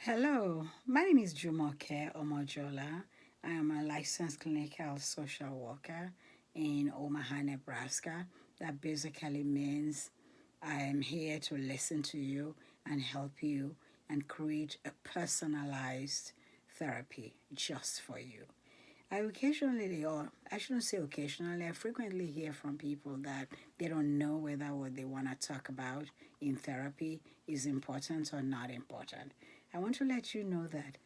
Hello, my name is Jumoke Omojola. I am a licensed clinical social worker in Omaha, Nebraska. That basically means I am here to listen to you and help you and create a personalized therapy just for you. I occasionally, or I shouldn't say occasionally, I frequently hear from people that they don't know whether what they want to talk about in therapy is important or not important. I want to let you know that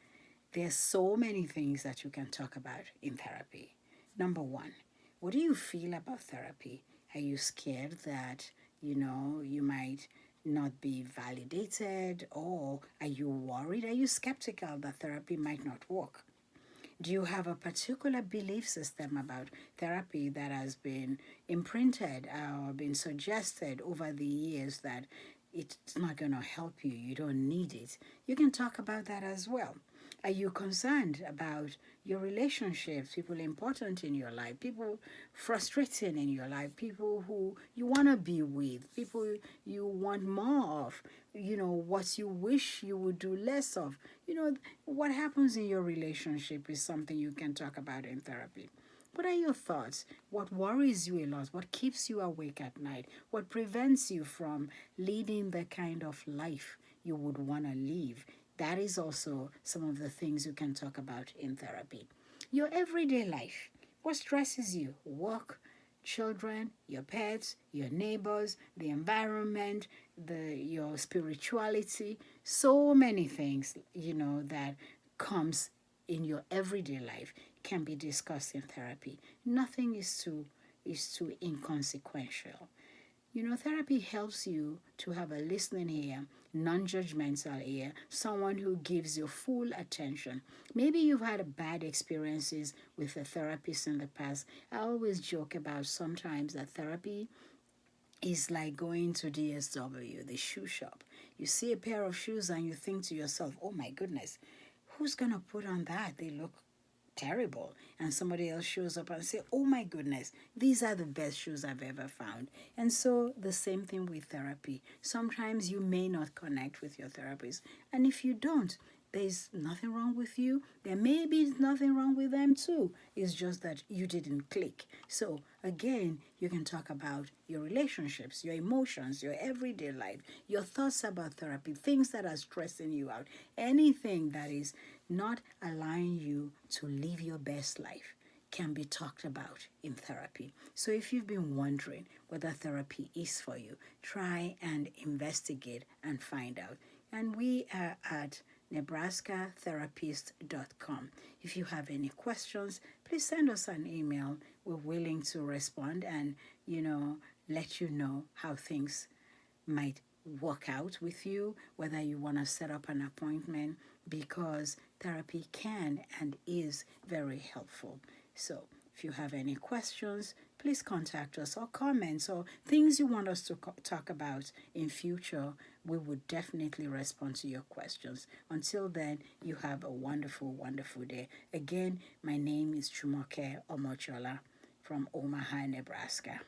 there's so many things that you can talk about in therapy. Number one, what do you feel about therapy? Are you scared that, you might not be validated, or are you worried? Are you skeptical that therapy might not work? Do you have a particular belief system about therapy that has been imprinted or been suggested over the years that it's not going to help you? You don't need it. You can talk about that as well. Are you concerned about your relationships, people important in your life, people frustrating in your life, people who you want to be with, people you want more of, what you wish you would do less of? What happens in your relationship is something you can talk about in therapy. What are your thoughts? What worries you a lot? What keeps you awake at night? What prevents you from leading the kind of life you would want to live? That is also some of the things you can talk about in therapy. Your everyday life. What stresses you? Work, children, your pets, your neighbors, the environment, your spirituality, so many things, that comes in your everyday life can be discussed in therapy. Nothing is too inconsequential. Therapy helps you to have a listening ear, non judgmental ear, someone who gives you full attention. Maybe you've had bad experiences with a therapist in the past. I always joke about sometimes that therapy is like going to DSW, the shoe shop. You see a pair of shoes and you think to yourself, oh my goodness, who's going to put on that? They look terrible. And somebody else shows up and say, oh my goodness, these are the best shoes I've ever found. And so the same thing with therapy. Sometimes you may not connect with your therapist. And if you don't, there's nothing wrong with you. There may be nothing wrong with them too. It's just that you didn't click. So again, you can talk about your relationships, your emotions, your everyday life, your thoughts about therapy, things that are stressing you out, anything that is not allowing you to live your best life can be talked about in therapy. So if you've been wondering whether therapy is for you, try and investigate and find out. And we are at nebraskatherapist.com. If you have any questions, please send us an email. We're willing to respond and, let you know how things might work out with you, whether you want to set up an appointment, because therapy can and is very helpful. So, if you have any questions, please contact us, or comments, or things you want us to talk about in future. We would definitely respond to your questions. Until then, you have a wonderful, wonderful day. Again, my name is Chumoke Omochola from Omaha, Nebraska.